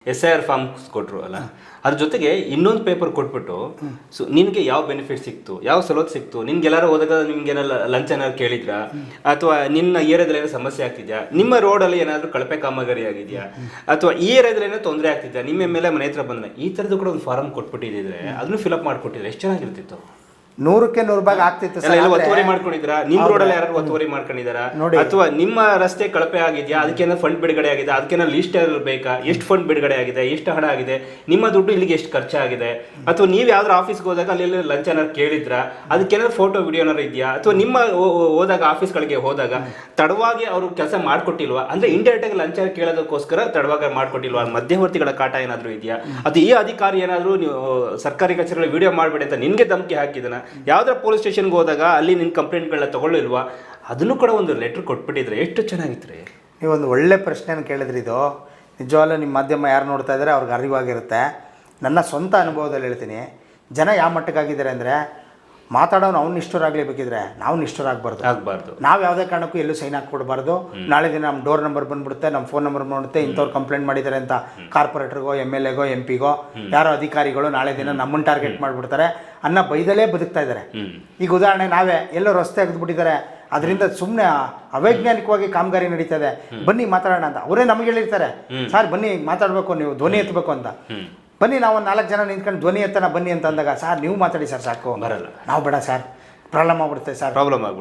SIR forms ಕೊಟ್ಟರು ಅಲ್ಲ, ಅದ್ರ ಜೊತೆಗೆ ಇನ್ನೊಂದು ಪೇಪರ್ ಕೊಟ್ಬಿಟ್ಟು ನಿನಗೆ ಯಾವ ಬೆನಿಫಿಟ್ ಸಿಕ್ತು, ಯಾವ ಸವಲತ್ತು ಸಿಕ್ತು, ನಿನ್ಗೆ ಎಲ್ಲಾರು ಹೋದಾಗ ನಿಮ್ಗೇನೋ ಲಂಚ್ ಏನಾದ್ರು ಕೇಳಿದ್ರಾ, ಅಥವಾ ನಿನ್ನ ಏರಿಯಾದಲ್ಲಿ ಏನೋ ಸಮಸ್ಯೆ ಆಗ್ತಿದ್ಯಾ, ನಿಮ್ಮ ರೋಡಲ್ಲಿ ಏನಾದರೂ ಕಳಪೆ ಕಾಮಗಾರಿ ಆಗಿದೆಯಾ, ಅಥವಾ ಈ ಏರಿಯಾದಲ್ಲಿ ಏನೋ ತೊಂದರೆ ಆಗ್ತಿದ್ಯಾ, ನಿಮ್ಮ ಮೇಲೆ ಮನೆ ಹತ್ರ ಬಂದ ಈ ಥರದ್ದು ಕೂಡ ಒಂದು ಫಾರಮ್ ಕೊಟ್ಬಿಟ್ಟಿದ್ರೆ ಅದನ್ನು ಫಿಲಪ್ ಮಾಡಿಕೊಟ್ಟಿದ್ರೆ ಎಷ್ಟು ಚೆನ್ನಾಗಿರ್ತಿತ್ತು. 100ಕ್ಕೆ 100 ಭಾಗ ಆಗ್ತಿತ್ತು. ಒತ್ತುವರಿ ಮಾಡ್ಕೊಂಡಿದ್ರಾ, ನಿಮ್ ರೋಡಲ್ಲಿ ಯಾರು ಒತ್ತುವರಿ ಮಾಡ್ಕೊಂಡಿದಾರಾ, ಅಥವಾ ನಿಮ್ಮ ರಸ್ತೆ ಕಳಪೆ ಆಗಿದೆಯಾ, ಅದಕ್ಕೇನೋ ಫಂಡ್ ಬಿಡುಗಡೆ ಆಗಿದೆ, ಅದಕ್ಕೇನೋ ಲಿಸ್ಟ್ ಬೇಕಾ, ಎಷ್ಟು ಫಂಡ್ ಬಿಡುಗಡೆ ಆಗಿದೆ, ಎಷ್ಟು ಹಣ ಆಗಿದೆ, ನಿಮ್ಮ ದುಡ್ಡು ಇಲ್ಲಿಗೆ ಎಷ್ಟು ಖರ್ಚಾಗಿದೆ, ಅಥವಾ ನೀವು ಯಾವ್ದಾರು ಆಫೀಸ್ಗೆ ಹೋದಾಗ ಅಲ್ಲಿ ಲಂಚ್ ಏನಾರು ಕೇಳಿದ್ರಾ, ಅದಕ್ಕೇನಾದ್ರು ಫೋಟೋ ವಿಡಿಯೋ ಏನಾರು ಇದೆಯಾ, ಅಥವಾ ನಿಮ್ಮ ಹೋದಾಗ ಆಫೀಸ್ಗಳಿಗೆ ಹೋದಾಗ ತಡವಾಗಿ ಅವರು ಕೆಲಸ ಮಾಡ್ಕೊಟ್ಟಿಲ್ವಾ, ಅಂದ್ರೆ ಇಂಡೈರೆಕ್ಟ್ ಆಗಿ ಲಂಚ ಕೇಳೋದಕ್ಕೋಸ್ಕರ ತಡವಾಗಿ ಮಾಡ್ಕೊಟ್ಟಿಲ್ವಾ, ಮಧ್ಯವರ್ತಿಗಳ ಕಾಟ ಏನಾದ್ರು ಇದೆಯಾ, ಅದು ಈ ಅಧಿಕಾರಿ ಏನಾದ್ರು ನೀವು ಸರ್ಕಾರಿ ಕಚೇರಿಗಳ ವಿಡಿಯೋ ಮಾಡಬೇಡಿ ಅಂತ ನಿನ್ಗೆ ಧಮಕಿ ಹಾಕಿದನ, ಯಾವ್ದಾರ ಪೊಲೀಸ್ ಸ್ಟೇಷನ್ಗೆ ಹೋದಾಗ ಅಲ್ಲಿ ನಿನ್ನ ಕಂಪ್ಲೇಂಟ್ಗಳನ್ನ ತಗೊಳ್ಳಿಲ್ವಾ, ಅದನ್ನು ಕೂಡ ಒಂದು ಲೆಟರ್ ಕೊಟ್ಬಿಟ್ಟಿದ್ರೆ ಎಷ್ಟು ಚೆನ್ನಾಗಿತ್ತು ರೀ. ನೀವೊಂದು ಒಳ್ಳೆ ಪ್ರಶ್ನೆನ ಕೇಳಿದ್ರಿ. ಇದು ನಿಜವಾಗ್ಲೂ ನಿಮ್ಮ ಮಾಧ್ಯಮ ಯಾರು ನೋಡ್ತಾ ಇದ್ದಾರೆ ಅವ್ರಿಗೆ ಅರಿವಾಗಿರುತ್ತೆ. ನನ್ನ ಸ್ವಂತ ಅನುಭವದಲ್ಲಿ ಹೇಳ್ತೀನಿ, ಜನ ಯಾವ ಮಟ್ಟಕ್ಕಾಗಿದ್ದಾರೆ ಅಂದರೆ, ಮಾತಾಡೋನು ಅವ್ನು ನಿಷ್ಠರಾಗಲೇಬೇಕಿದ್ರೆ ನಾವು ನಿಷ್ಠರಾಗಬಾರ್ದು. ನಾವು ಯಾವುದೇ ಕಾರಣಕ್ಕೂ ಎಲ್ಲೂ ಸೈನ್ ಹಾಕ್ಕೊಡ್ಬಾರ್ದು. ನಾಳೆ ದಿನ ನಮ್ಮ ಡೋರ್ ನಂಬರ್ ಬಂದ್ಬಿಡುತ್ತೆ, ನಮ್ಮ ಫೋನ್ ನಂಬರ್ ಬಂದ್ಬಿಡುತ್ತೆ, ಇಂಥವ್ರು ಕಂಪ್ಲೇಂಟ್ ಮಾಡಿದ್ದಾರೆ ಅಂತ ಕಾರ್ಪೊರೇಟರ್ಗೋ MLAಗೋ MP ಗೋ ಯಾರೋ ಅಧಿಕಾರಿಗಳು ನಾಳೆ ದಿನ ನಮ್ಮನ್ನು ಟಾರ್ಗೆಟ್ ಮಾಡಿಬಿಡ್ತಾರೆ ಅನ್ನೋ ಬೈದಲೇ ಬದುಕ್ತಾ ಇದ್ದಾರೆ. ಈಗ ಉದಾಹರಣೆ, ನಾವೇ ಎಲ್ಲೋ ರಸ್ತೆ ಅಗದ್ಬಿಟ್ಟಿದ್ದಾರೆ, ಅದರಿಂದ ಸುಮ್ಮನೆ ಅವೈಜ್ಞಾನಿಕವಾಗಿ ಕಾಮಗಾರಿ ನಡೀತಾ ಇದೆ, ಬನ್ನಿ ಮಾತಾಡೋಣ ಅಂತ ಅವರೇ ನಮಗೆ ಹೇಳಿರ್ತಾರೆ, ಸರ್ ಬನ್ನಿ ಮಾತಾಡಬೇಕು, ನೀವು ಧ್ವನಿ ಎತ್ತಬೇಕು ಅಂತ. ಬನ್ನಿ ನಾವು ಒಂದು 4 ಜನ ನಿಂತ್ಕೊಂಡು ಧ್ವನಿ ಎತ್ತನ ಬನ್ನಿ ಅಂತ ಅಂದಾಗ, ಸರ್ ನೀವು ಮಾತಾಡಿ ಸರ್, ಸಾಕು ಬರಲ್ಲ, ನಾವು ಬೇಡ ಸರ್, ಪ್ರಾಬ್ಲಮ್ ಆಗ್ಬಿಡುತ್ತೆ ಸರ್,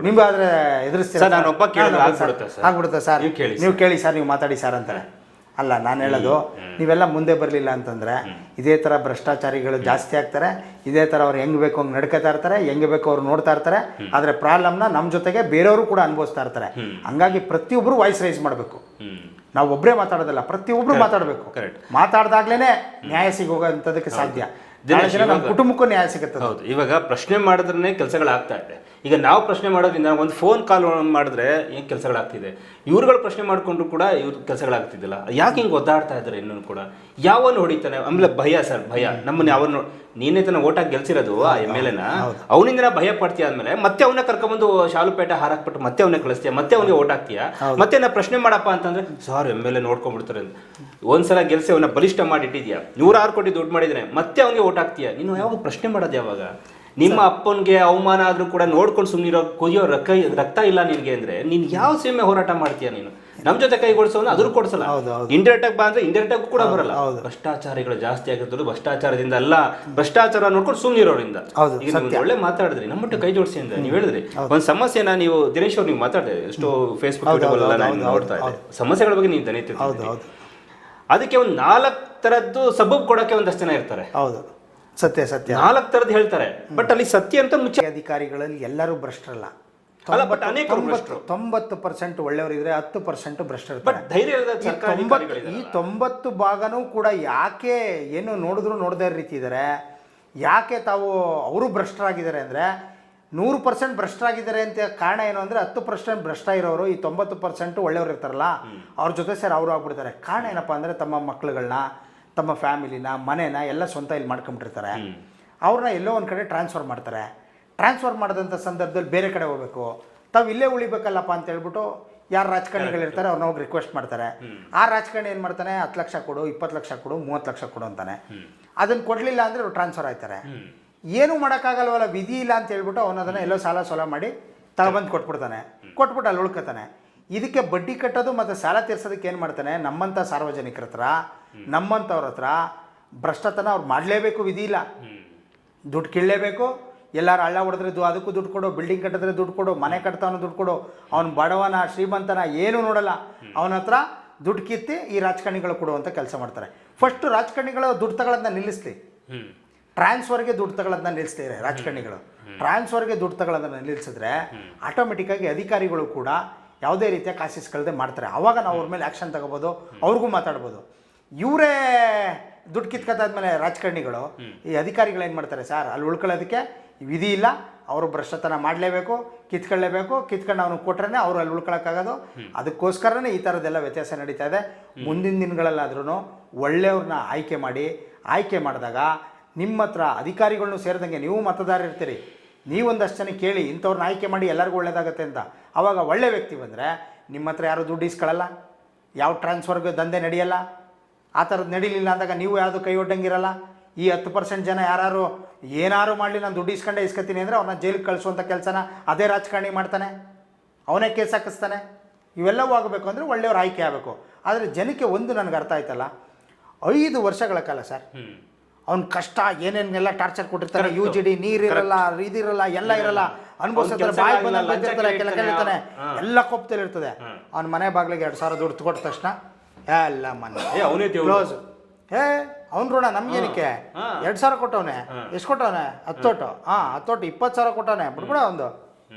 ನಿಮ್ಗೆ ಆದರೆ ಎದುರಿಸ್ತೀರ, ಆಗ್ಬಿಡುತ್ತೆ ಸರ್, ನೀವು ಕೇಳಿ ಸರ್, ನೀವು ಮಾತಾಡಿ ಸರ್ ಅಂತಾರೆ. ಅಲ್ಲ, ನಾನು ಹೇಳೋದು, ನೀವೆಲ್ಲ ಮುಂದೆ ಬರಲಿಲ್ಲ ಅಂತಂದರೆ ಇದೇ ಥರ ಭ್ರಷ್ಟಾಚಾರಿಗಳು ಜಾಸ್ತಿ ಆಗ್ತಾರೆ, ಇದೇ ಥರ ಅವ್ರು ಹೆಂಗೆ ಬೇಕು ಹಂಗೆ ನಡ್ಕೋತಾ ಇರ್ತಾರೆ, ಹೆಂಗೆ ಬೇಕು ಅವ್ರು ನೋಡ್ತಾ ಇರ್ತಾರೆ. ಆದರೆ ಪ್ರಾಬ್ಲಮ್ನ ನಮ್ಮ ಜೊತೆಗೆ ಬೇರೆಯವರು ಕೂಡ ಅನುಭವಿಸ್ತಾ ಇರ್ತಾರೆ. ಹಂಗಾಗಿ ಪ್ರತಿಯೊಬ್ಬರು ವಾಯ್ಸ್ ರೈಸ್ ಮಾಡಬೇಕು. ನಾವು ಒಬ್ಬರೇ ಮಾತಾಡೋದಲ್ಲ, ಪ್ರತಿಯೊಬ್ಬರು ಮಾತಾಡಬೇಕು. ಮಾತಾಡ್ದಾಗ್ಲೇ ನ್ಯಾಯ ಸಿಗೋಂಥದಕ್ಕೆ ಸಾಧ್ಯ. ನಮ್ಮ ಕುಟುಂಬಕ್ಕೂ ನ್ಯಾಯ ಸಿಗುತ್ತೆ. ಹೌದು, ಇವಾಗ ಪ್ರಶ್ನೆ ಮಾಡಿದ್ರೆ ಕೆಲಸಗಳಾಗ್ತಾ ಇದೆ. ಈಗ ನಾವು ಪ್ರಶ್ನೆ ಮಾಡೋದ್ರಿಂದ ಒಂದು ಫೋನ್ ಕಾಲ್ ಮಾಡಿದ್ರೆ ಏನು ಕೆಲಸಗಳಾಗ್ತಿದೆ, ಇವ್ರುಗಳು ಪ್ರಶ್ನೆ ಮಾಡಿಕೊಂಡ್ರು ಕೂಡ ಇವ್ರ ಕೆಲಸಗಳಾಗ್ತಿದ್ದಿಲ್ಲ. ಯಾಕೆ ಹಿಂಗೆ ಒದ್ದಾಡ್ತಾ ಇದ್ದಾರೆ ಇನ್ನೂ ಕೂಡ, ಯಾವನು ಹೊಡಿತಾನೆ, ಆಮೇಲೆ ಭಯ ಸರ್, ಭಯ ನಮ್ಮನ್ನ ಯಾವನು, ನೀನೇ ತನ್ನ ಓಟಾಗಿ ಗೆಲ್ಸಿರೋದು ಆ MLAನ, ಅವನಿಂದ ಭಯ ಪಡ್ತೀಯ ಆದ್ಮೇಲೆ ಮತ್ತೆ ಅವನ್ನ ಕರ್ಕೊಂಡ್ಬಂದು ಶಾಲುಪೇಟೆ ಹಾರಾಕ್ಬಿಟ್ಟು ಮತ್ತೆ ಅವನೇ ಕಳಿಸ್ತೀಯ, ಮತ್ತೆ ಅವನಿಗೆ ಓಟ್ ಹಾಕ್ತೀಯ, ಮತ್ತೆ ನಾ ಪ್ರಶ್ನೆ ಮಾಡಪ್ಪ ಅಂತಂದ್ರೆ ಸಾರ್ MLA ನೋಡ್ಕೊಂಡ್ಬಿಡ್ತಾರೆ ಅಂತ. ಒಂದ್ಸಲ ಗೆಲ್ಸಿ ಅವನ್ನ ಬಲಿಷ್ಠ ಮಾಡಿಟ್ಟಿದ್ಯಾ, 106 ಕೋಟಿ ದುಡ್ಡು ಮಾಡಿದ್ರೆ ಮತ್ತೆ ಅವನಿಗೆ ಓಟ್ ಹಾಕ್ತೀಯ. ನೀನು ಯಾವಾಗ ಪ್ರಶ್ನೆ ಮಾಡೋದು ಯಾವಾಗ? ನಿಮ್ಮ ಅಪ್ಪನಿಗೆ ಅವಮಾನ ಆದ್ರೂ ಕೂಡ ನೋಡ್ಕೊಂಡು ಸುಮ್ಮನಿರೋ, ಕುಯ್ಯೋ ರಕ್ತ ಇಲ್ಲ ನಿನ್ಗೆ ಅಂದ್ರೆ ನೀನ್ ಯಾವ ಸೀಮೆ ಹೋರಾಟ ಮಾಡ್ತೀಯ ನೀನು? ನಮ್ ಜೊತೆ ಕೈಗೊಳಿಸೋನು ಅದ್ರ ಕೊಡ್ಸಲ್ಲ, ಇಂಡೈರೆಕ್ಟ್ ಆಗಿ ಬಾ ಅಂದ್ರೆ ಇಂಡೈರೆಕ್ಟ್ ಆಗಿ ಕೂಡ ಬರಲ್ಲ. ಭ್ರಷ್ಟಾಚಾರಿಗಳು ಜಾಸ್ತಿ ಆಗಿರ್ತಾರೆ, ಭ್ರಷ್ಟಾಚಾರದಿಂದ ಅಲ್ಲ, ಭ್ರಷ್ಟಾಚಾರ ನೋಡ್ಕೊಂಡು ಸುಮ್ಮನಿರೋರಿಂದ. ಈಗ ನೀವು ಒಳ್ಳೆ ಮಾತಾಡಿದ್ರಿ, ನಮ್ಮಟ್ಟು ಕೈ ಜೋಡಿಸಿ ಅಂತ ನೀವು ಹೇಳಿದ್ರಿ. ಒಂದ್ ಸಮಸ್ಯೆನ ನೀವು ದಿನೇಶ್ ಅವ್ರು ನೀವು ಮಾತಾಡಿದೆ, ಎಷ್ಟೋ ಫೇಸ್ಬುಕ್ ನೋಡ್ತಾ ಇದ್ದೆ, ಸಮಸ್ಯೆಗಳ ಬಗ್ಗೆ ನೀವು ದನಿತಿರ್ತೀವಿ. ಅದಕ್ಕೆ ಒಂದು 4 ಥರದ್ದು ಸಬಬ್ ಕೊಡಕ್ಕೆ ಒಂದಷ್ಟು ಜನ ಇರ್ತಾರೆ. ಹೌದು, ಸತ್ಯ 4 ಥರದ್ದು ಹೇಳ್ತಾರೆ, ಬಟ್ ಅಲ್ಲಿ ಸತ್ಯ ಅಂತ ಮುಚ್ಚ. ಅಧಿಕಾರಿಗಳಲ್ಲಿ ಎಲ್ಲರೂ ಭ್ರಷ್ಟರಲ್ಲ, 90% ಒಳ್ಳೆಯವರಿದ್ರೆ 10% ಭ್ರಷ್ಟರಿರ್ತಾರೆ. ಈ 90 ಭಾಗನೂ ಕೂಡ ಯಾಕೆ ಏನು ನೋಡದೇ ರೀತಿ ಇದ್ದಾರೆ, ಯಾಕೆ ತಾವು ಅವರು ಭ್ರಷ್ಟರಾಗಿದ್ದಾರೆ ಅಂದರೆ, 100% ಭ್ರಷ್ಟರಾಗಿದ್ದಾರೆ ಅಂತ ಕಾರಣ ಏನು ಅಂದರೆ, 10% ಭ್ರಷ್ಟ ಇರೋರು ಈ 90% ಒಳ್ಳೆಯವರು ಇರ್ತಾರಲ್ಲ ಅವ್ರ ಜೊತೆ ಸರ್ ಅವರು ಆಗ್ಬಿಡ್ತಾರೆ. ಕಾರಣ ಏನಪ್ಪ ಅಂದರೆ, ತಮ್ಮ ಮಕ್ಳುಗಳನ್ನ, ತಮ್ಮ ಫ್ಯಾಮಿಲಿನ, ಮನೇನ ಎಲ್ಲ ಸ್ವಂತ ಇಲ್ಲಿ ಮಾಡ್ಕೊಂಬಿಟ್ಟಿರ್ತಾರೆ. ಅವ್ರನ್ನ ಎಲ್ಲೋ ಒಂದು ಕಡೆ ಟ್ರಾನ್ಸ್ಫರ್ ಮಾಡ್ತಾರೆ. ಟ್ರಾನ್ಸ್ಫರ್ ಮಾಡಿದಂಥ ಸಂದರ್ಭದಲ್ಲಿ ಬೇರೆ ಕಡೆ ಹೋಗಬೇಕು, ತಾವು ಇಲ್ಲೇ ಉಳಿಬೇಕಲ್ಲಪ್ಪ ಅಂತ ಹೇಳ್ಬಿಟ್ಟು ಯಾರು ರಾಜಕಾರಣಿಗಳಿರ್ತಾರೆ ಅವ್ರನ್ನ ಹೋಗಿ ರಿಕ್ವೆಸ್ಟ್ ಮಾಡ್ತಾರೆ. ಆ ರಾಜಕಾರಣಿ ಏನು ಮಾಡ್ತಾನೆ, 10 ಲಕ್ಷ ಕೊಡು, 20 ಲಕ್ಷ ಕೊಡು, 30 ಲಕ್ಷ ಕೊಡು ಅಂತಾನೆ. ಅದನ್ನು ಕೊಡಲಿಲ್ಲ ಅಂದರೆ ಅವ್ರು ಟ್ರಾನ್ಸ್ಫರ್ ಆಯ್ತಾರೆ. ಏನೂ ಮಾಡೋಕ್ಕಾಗಲ್ವಲ್ಲ, ವಿಧಿ ಇಲ್ಲ ಅಂತ ಹೇಳ್ಬಿಟ್ಟು ಅವನದನ್ನು ಎಲ್ಲೋ ಸಾಲ ಮಾಡಿ ತಗೊಬಂದು ಕೊಟ್ಬಿಡ್ತಾನೆ. ಕೊಟ್ಬಿಟ್ಟು ಅಲ್ಲಿ ಉಳ್ಕೊತಾನೆ. ಇದಕ್ಕೆ ಬಡ್ಡಿ ಕಟ್ಟೋದು ಮತ್ತು ಸಾಲ ತೀರ್ಸೋದಕ್ಕೆ ಏನು ಮಾಡ್ತಾನೆ, ನಮ್ಮಂಥ ಸಾರ್ವಜನಿಕರ ಹತ್ರ, ನಮ್ಮಂಥವ್ರ ಹತ್ರ ಭ್ರಷ್ಟತನ ಅವ್ರು ಮಾಡಲೇಬೇಕು, ವಿಧಿ ಇಲ್ಲ, ದುಡ್ಡು ಕೀಳಲೇಬೇಕು. ಎಲ್ಲರೂ ಹಳ್ಳ ಹೊಡೆದ್ರೆ ಅದಕ್ಕೂ ದುಡ್ಡು ಕೊಡು, ಬಿಲ್ಡಿಂಗ್ ಕಟ್ಟಿದ್ರೆ ದುಡ್ಡು ಕೊಡು, ಮನೆ ಕಟ್ತಾವನು ದುಡ್ಡು ಕೊಡು, ಅವ್ನು ಬಡವನ ಶ್ರೀಮಂತನ ಏನೂ ನೋಡಲ್ಲ, ಅವನ ಹತ್ರ ದುಡ್ಡು ಕಿತ್ತಿ ಈ ರಾಜಕಾರಣಿಗಳು ಕೊಡುವಂಥ ಕೆಲಸ ಮಾಡ್ತಾರೆ. ಫಸ್ಟು ರಾಜಕಾರಣಿಗಳು ದುಡ್ಡು ತಗೊಳ್ಳೋದನ್ನ ನಿಲ್ಲಿಸ್ಲಿ, ಟ್ರಾನ್ಸ್ಫರ್ಗೆ ದುಡ್ಡು ತಗೊಳ್ಳೋದನ್ನ ನಿಲ್ಲಿಸ್ತಾರೆ ರಾಜಕಾರಣಿಗಳು. ಟ್ರಾನ್ಸ್ಫರ್ಗೆ ದುಡ್ಡು ತಗೊಳ್ಳೋದನ್ನ ನಿಲ್ಲಿಸಿದ್ರೆ ಆಟೋಮೆಟಿಕ್ಕಾಗಿ ಅಧಿಕಾರಿಗಳು ಕೂಡ ಯಾವುದೇ ರೀತಿಯ ಕಾಸಿಸ್ಕೊಳ್ಳದೆ ಮಾಡ್ತಾರೆ. ಆವಾಗ ನಾವು ಅವ್ರ ಮೇಲೆ ಆ್ಯಕ್ಷನ್ ತಗೋಬೋದು, ಅವ್ರಿಗೂ ಮಾತಾಡ್ಬೋದು. ಇವರೇ ದುಡ್ಡು ಕಿತ್ಕೊತಾದ್ಮೇಲೆ ರಾಜಕಾರಣಿಗಳು, ಈ ಅಧಿಕಾರಿಗಳು ಏನು ಮಾಡ್ತಾರೆ, ಸರ್ ಅಲ್ಲಿ ಉಳ್ಕೊಳ್ಳೋದಕ್ಕೆ ವಿಧಿ ಇಲ್ಲ, ಅವರು ಭ್ರಷ್ಟತನ ಮಾಡಲೇಬೇಕು, ಕಿತ್ಕೊಂಡು ಅವನು ಕೊಟ್ರೆ ಅವರು ಅಲ್ಲಿ ಉಳ್ಕೊಳಕ್ಕಾಗೋದು. ಅದಕ್ಕೋಸ್ಕರನೇ ಈ ಥರದ್ದೆಲ್ಲ ವ್ಯತ್ಯಾಸ ನಡೀತಾ ಇದೆ. ಮುಂದಿನ ದಿನಗಳಲ್ಲಾದ್ರೂ ಒಳ್ಳೆಯವ್ರನ್ನ ಆಯ್ಕೆ ಮಾಡಿದಾಗ ನಿಮ್ಮ ಹತ್ರ ಅಧಿಕಾರಿಗಳನ್ನೂ ಸೇರಿದಂಗೆ ನೀವು ಮತದಾರರಿರ್ತೀರಿ, ನೀವೊಂದಷ್ಟು ಜನ ಕೇಳಿ ಇಂಥವ್ರನ್ನ ಆಯ್ಕೆ ಮಾಡಿ ಎಲ್ಲರಿಗೂ ಒಳ್ಳೇದಾಗುತ್ತೆ ಅಂತ. ಆವಾಗ ಒಳ್ಳೆ ವ್ಯಕ್ತಿ ಬಂದರೆ ನಿಮ್ಮ ಹತ್ರ ಯಾರು ದುಡ್ಡು ಇಸ್ಕೊಳ್ಳಲ್ಲ, ಯಾವ ಟ್ರಾನ್ಸ್ಫರ್ಗೆ ದಂಧೆ ನಡೆಯಲ್ಲ, ಆ ಥರದ್ದು ನಡೀಲಿಲ್ಲ ಅಂದಾಗ ನೀವು ಯಾವುದು ಕೈ ಒಡ್ಡಂಗಿರಲ್ಲ. ಈ 10% ಜನ ಯಾರು ಏನಾರು ಮಾಡಲಿ ನಾನು ದುಡ್ಡು ಇಸ್ಕೊತೀನಿ ಅಂದರೆ ಅವ್ರನ್ನ ಜೈಲಿಗೆ ಕಳಿಸುವಂಥ ಕೆಲಸನ ಅದೇ ರಾಜಕಾರಣಿ ಮಾಡ್ತಾನೆ, ಅವನೇ ಕೇಸ್ ಹಾಕಿಸ್ತಾನೆ. ಇವೆಲ್ಲವೂ ಆಗಬೇಕು ಅಂದರೆ ಒಳ್ಳೆಯವ್ರು ಆಯ್ಕೆ ಆಗಬೇಕು. ಆದರೆ ಜನಕ್ಕೆ ಒಂದು ನನಗೆ ಅರ್ಥ ಆಯ್ತಲ್ಲ, 5 ವರ್ಷಗಳ ಕಾಲ ಸರ್ ಅವ್ನ ಕಷ್ಟ ಏನೇನೆಲ್ಲ ಟಾರ್ಚರ್ ಕೊಟ್ಟಿರ್ತಾರೆ, UGD ನೀರಿರಲ್ಲ, ಇದಿರಲ್ಲ, ಎಲ್ಲ ಇರಲ್ಲ, ಅನುಭವಿಸ್ತಾರೆ, ಬಾಯಿ ಬಂದಿರ್ತಾರೆ, ಕೇಳ್ತಾನೆ, ಎಲ್ಲ ಕೋಪದಲ್ಲಿ ಇರ್ತದೆ. ಅವ್ನ ಮನೆ ಬಾಗಿಲಿಗೆ 2,000 ದುಡ್ಡು ಕೊಟ್ಟ ತಕ್ಷಣ ಎಲ್ಲ ಮನೆ ಕ್ಲೋಸ್. ಅವ್ನ ಋಣ ನಮ್ಗೇನಕ್ಕೆ 2,000 ಕೊಟ್ಟವನೆ, ಎಷ್ಟು ಕೊಟ್ಟವನೆ? 10 ತೋಟು. 10 ತೋಟು 20,000 ಕೊಟ್ಟವನೆ, ಬಿಟ್ಬಿಡ ಒಂದು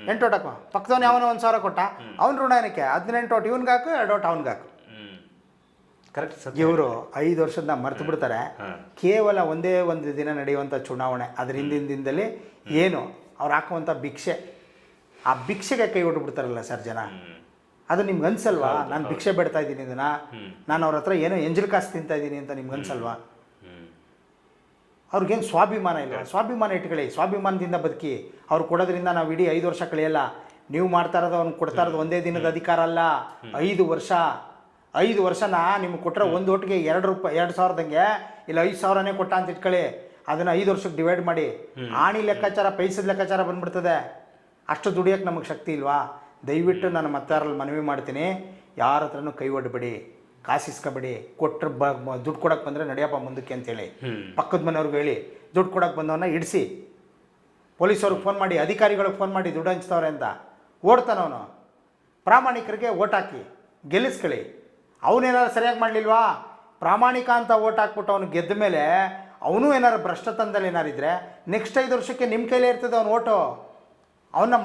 8 ತೋಟಕ್ಕೂ. ಪಕ್ಕದವನೇ ಅವನು 1,000 ಕೊಟ್ಟ, ಅವ್ನ ಋಣ ಏನಕ್ಕೆ? 18 ತೋಟ ಇವ್ನಿಗೆ ಹಾಕು, 2 ತೋಟ ಅವ್ನಿಗೆ ಹಾಕು. ಕರೆಕ್ಟ್. ಇವರು 5 ವರ್ಷದ ಮರ್ತು ಬಿಡ್ತಾರೆ. ಕೇವಲ ಒಂದೇ ಒಂದು ದಿನ ನಡೆಯುವಂಥ ಚುನಾವಣೆ, ಅದ್ರ ಹಿಂದಿನ ದಿನದಲ್ಲಿ ಏನು ಅವ್ರು ಹಾಕುವಂಥ ಭಿಕ್ಷೆ, ಆ ಭಿಕ್ಷೆಗೆ ಕೈ ಬಿಡ್ತಾರಲ್ಲ ಸರ್ ಜನ. ಅದು ನಿಮ್ಗೆ ಅನ್ಸಲ್ವಾ? ನಾನು ಭಿಕ್ಷೆ ಬಿಡ್ತಾ ಇದ್ದೀನಿ, ಇದನ್ನ ನಾನು ಅವ್ರ ಹತ್ರ ಏನೋ ಎಂಜಲ್ ಕಾಸು ತಿಂತಾ ಇದ್ದೀನಿ ಅಂತ ನಿಮ್ಗೆ ಅನ್ಸಲ್ವಾ? ಅವ್ರಿಗೇನು ಸ್ವಾಭಿಮಾನ ಇಲ್ಲ. ಸ್ವಾಭಿಮಾನ ಇಟ್ಕೊಳ್ಳಿ, ಸ್ವಾಭಿಮಾನದಿಂದ ಬದುಕಿ. ಅವ್ರು ಕೊಡೋದ್ರಿಂದ ನಾವು ಇಡೀ 5 ವರ್ಷ ಕಳೆಯಲ್ಲ. ನೀವು ಮಾಡ್ತಾ ಇರೋದು ಅವ್ನು ಕೊಡ್ತಾ ಇರೋದು ಒಂದೇ ದಿನದ ಅಧಿಕಾರ ಅಲ್ಲ, 5 ವರ್ಷ. 5 ವರ್ಷನ ನಿಮ್ಗೆ ಕೊಟ್ಟರೆ ಒಂದು ಓಟಿಗೆ 2 ರೂಪಾಯಿ, 2,000ದಂಗೆ ಇಲ್ಲ 5,000ನೇ ಕೊಟ್ಟ ಅಂತ ಇಟ್ಕೊಳ್ಳಿ. ಅದನ್ನು 5 ವರ್ಷಕ್ಕೆ ಡಿವೈಡ್ ಮಾಡಿ, ಆಣಿ ಲೆಕ್ಕಾಚಾರ, ಪೈಸದ ಲೆಕ್ಕಾಚಾರ ಬಂದ್ಬಿಡ್ತದೆ. ಅಷ್ಟು ದುಡಿಯೋಕ್ಕೆ ನಮಗೆ ಶಕ್ತಿ ಇಲ್ವಾ? ದಯವಿಟ್ಟು ನಾನು ಮತ್ತಾರಲ್ಲಿ ಮನವಿ ಮಾಡ್ತೀನಿ, ಯಾರ ಹತ್ರನೂ ಕೈ ಒಡ್ಬೇಡಿ, ಕಾಸಿಸ್ಕೊಬೇಡಿ. ಕೊಟ್ಟರೆ ದುಡ್ಡು ಕೊಡೋಕೆ ಬಂದರೆ ನಡೆಯಪ್ಪ ಮುಂದಕ್ಕೆ ಅಂತೇಳಿ ಪಕ್ಕದ ಮನೆಯವ್ರಿಗೆ ಹೇಳಿ. ದುಡ್ಡು ಕೊಡೋಕೆ ಬಂದವನ್ನ ಇಡಿಸಿ, ಪೊಲೀಸವ್ರಿಗೆ ಫೋನ್ ಮಾಡಿ, ಅಧಿಕಾರಿಗಳಿಗೆ ಫೋನ್ ಮಾಡಿ ದುಡ್ಡು ಹಂಚ್ತವ್ರೆ ಅಂತ ಓಡ್ತಾನವನು. ಪ್ರಾಮಾಣಿಕರಿಗೆ ಓಟ್ ಹಾಕಿ ಗೆಲ್ಲಿಸ್ಕೊಳ್ಳಿ. ಅವನೇನಾರು ಸರಿಯಾಗಿ ಮಾಡಲಿಲ್ವಾ? ಪ್ರಾಮಾಣಿಕ ಅಂತ ಓಟ್ ಹಾಕ್ಬಿಟ್ಟು ಅವನು ಗೆದ್ದ ಮೇಲೆ ಅವನು ಏನಾರು ಭ್ರಷ್ಟತನದಲ್ಲಿ ಏನಾರಿದ್ರೆ ನೆಕ್ಸ್ಟ್ 5 ವರ್ಷಕ್ಕೆ ನಿಮ್ಮ ಕೈಲೇ ಇರ್ತದೆ ಅವನ ಓಟು. ಅವನ್ನ